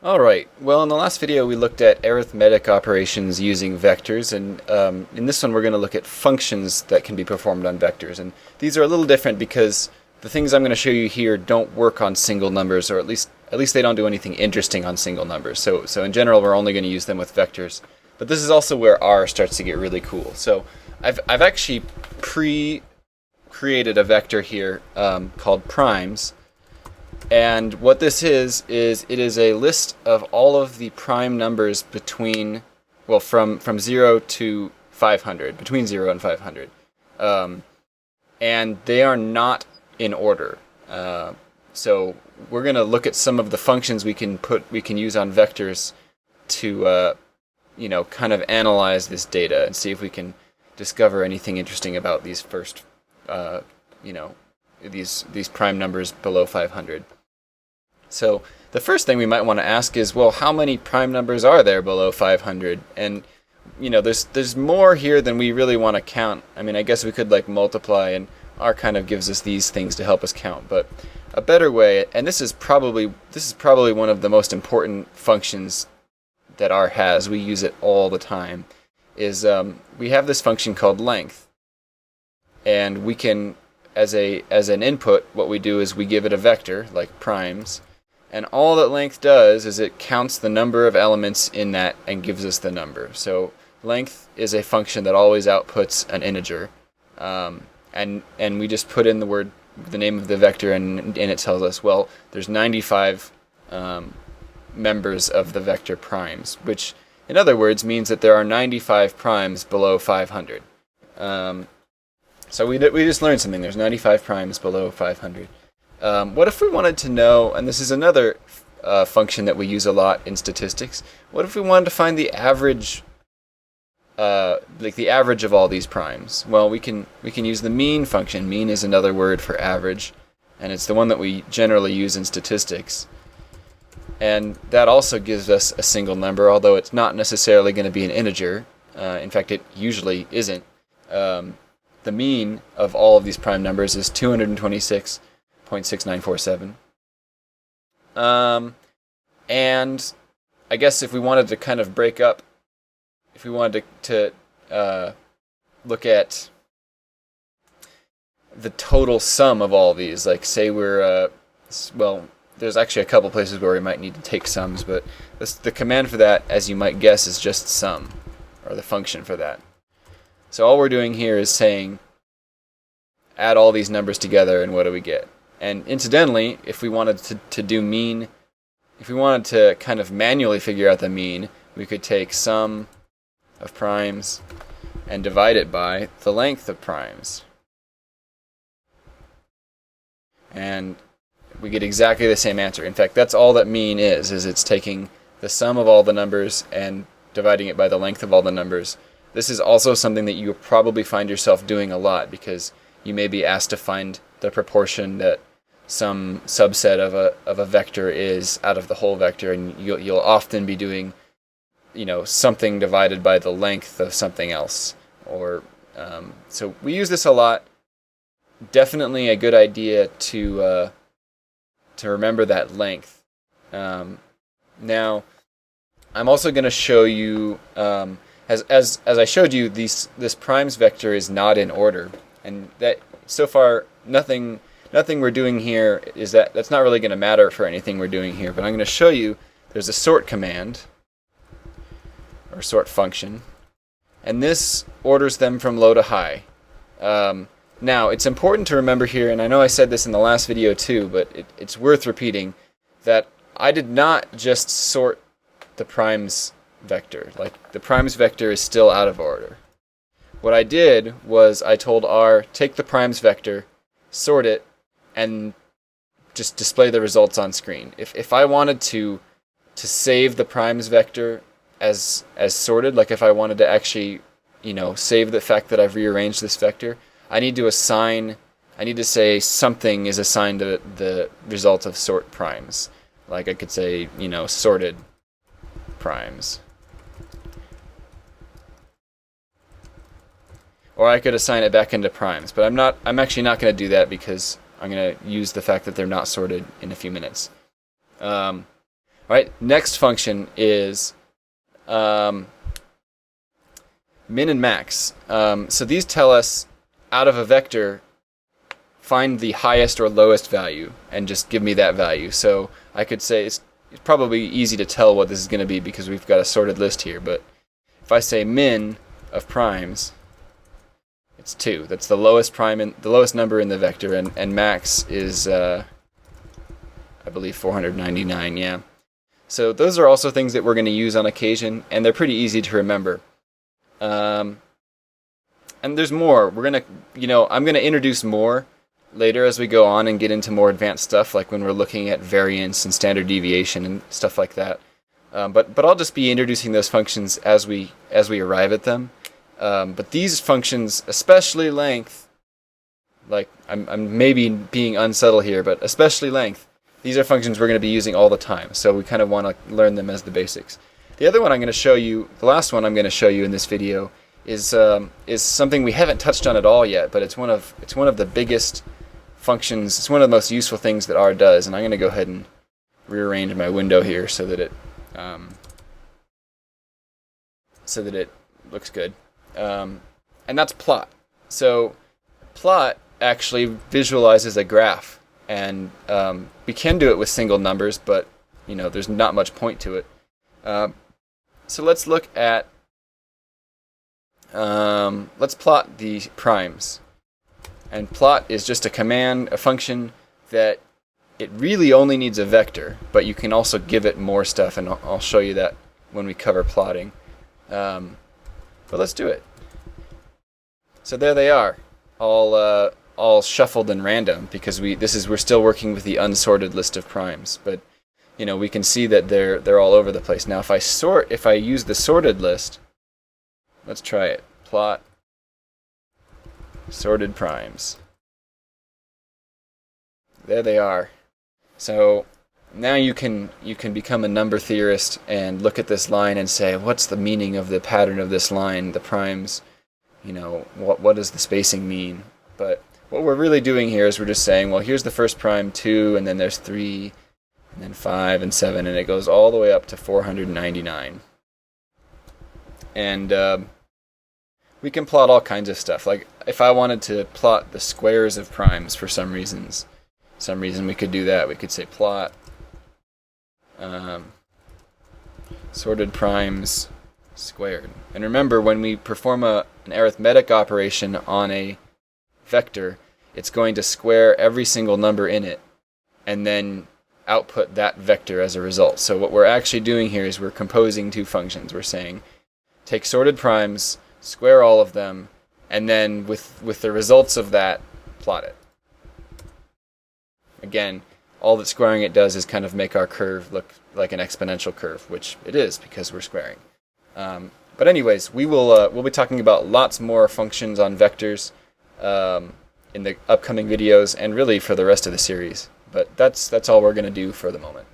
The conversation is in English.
Alright, well in the last video we looked at arithmetic operations using vectors, and in this one we're going to look at functions that can be performed on vectors. And these are a little different because the things I'm going to show you here don't work on single numbers, or at least they don't do anything interesting on single numbers. So in general we're only going to use them with vectors. But this is also where R starts to get really cool. So I've actually pre-created a vector here called primes. And what this is it is a list of all of the prime numbers between, well, from 0 to 500, between 0 and 500. And they are not in order. So we're going to look at some of the functions we can use on vectors to, kind of analyze this data and see if we can discover anything interesting about these first, these prime numbers below 500. So the first thing we might want to ask is, well, how many prime numbers are there below 500? And there's more here than we really want to count. I mean, I guess we could multiply, and R kind of gives us these things to help us count. But a better way, and this is probably one of the most important functions that R has. We use it all the time. Is we have this function called length, and we can, as an input, what we do is we give it a vector like primes. And all that length does is it counts the number of elements in that and gives us the number. So length is a function that always outputs an integer. And we just put in the name of the vector, and it tells us, well, there's 95 members of the vector primes, which in other words means that there are 95 primes below 500. So we just learned something. There's 95 primes below 500. What if we wanted to know, and this is another function that we use a lot in statistics, what if we wanted to find the average, the average of all these primes? Well, we can use the mean function. Mean is another word for average, and it's the one that we generally use in statistics. And that also gives us a single number, although it's not necessarily going to be an integer. In fact, it usually isn't. The mean of all of these prime numbers is 226.6947. And I guess if we wanted to kind of break up, if we wanted to look at the total sum of all these, like say we're, there's actually a couple places where we might need to take sums, but the command for that, as you might guess, is just sum, or the function for that. So all we're doing here is saying, add all these numbers together, and what do we get? And incidentally, if we wanted to do mean, if we wanted to kind of manually figure out the mean, we could take sum of primes and divide it by the length of primes. And we get exactly the same answer. In fact, that's all that mean is it's taking the sum of all the numbers and dividing it by the length of all the numbers. This is also something that you'll probably find yourself doing a lot, because you may be asked to find the proportion that some subset of a vector is out of the whole vector, and you'll often be doing, something divided by the length of something else. Or so we use this a lot. Definitely a good idea to remember that length. Now, I'm also going to show you, as I showed you, this primes vector is not in order, and that so far nothing we're doing here is that's not really going to matter for anything we're doing here. But I'm going to show you there's a sort command or sort function, and this orders them from low to high. Now it's important to remember here, and I know I said this in the last video too, but it's worth repeating, that I did not just sort the primes vector. Like, the primes vector is still out of order. What I did was I told R, take the primes vector, sort it, and just display the results on screen. If I wanted to save the primes vector as sorted, like if I wanted to actually, save the fact that I've rearranged this vector, I need to say something is assigned to the result of sort primes. Like I could say, sorted primes. Or I could assign it back into primes, but I'm actually not going to do that because I'm going to use the fact that they're not sorted in a few minutes. right, next function is min and max. So these tell us, out of a vector, find the highest or lowest value and just give me that value. So I could say it's probably easy to tell what this is going to be because we've got a sorted list here, but if I say min of primes, it's 2. That's the lowest the lowest number in the vector, and max is I believe 499, yeah. So those are also things that we're going to use on occasion, and they're pretty easy to remember. And there's more. We're going to, I'm going to introduce more later as we go on and get into more advanced stuff, like when we're looking at variance and standard deviation and stuff like that. But I'll just be introducing those functions as we arrive at them. But these functions, especially length, like I'm maybe being unsubtle here, but especially length, these are functions we're going to be using all the time. So we kind of want to learn them as the basics. The other one I'm going to show you, the last one I'm going to show you in this video, is something we haven't touched on at all yet, but it's one of the biggest functions. It's one of the most useful things that R does, and I'm going to go ahead and rearrange my window here so that it looks good. And that's plot. So plot actually visualizes a graph, and we can do it with single numbers, but there's not much point to it. So let's look at let's plot the primes. And plot is just a command, a function that it really only needs a vector, but you can also give it more stuff, and I'll show you that when we cover plotting. But let's do it. So there they are, all shuffled and random, because we're still working with the unsorted list of primes. But we can see that they're all over the place. Now if I use the sorted list, let's try it. Plot sorted primes. There they are. So now you can become a number theorist and look at this line and say, what's the meaning of the pattern of this line, the primes? What does the spacing mean? But what we're really doing here is we're just saying, well, here's the first prime, 2, and then there's 3, and then 5 and 7, and it goes all the way up to 499. And we can plot all kinds of stuff. Like if I wanted to plot the squares of primes for some reason we could do that. We could say plot sorted primes squared. And remember, when we perform an arithmetic operation on a vector, it's going to square every single number in it and then output that vector as a result. So what we're actually doing here is we're composing two functions. We're saying take sorted primes, square all of them, and then with the results of that, plot it. Again, all that squaring it does is kind of make our curve look like an exponential curve, which it is because we're squaring. But anyways, we'll be talking about lots more functions on vectors in the upcoming videos, and really for the rest of the series. But that's all we're going to do for the moment.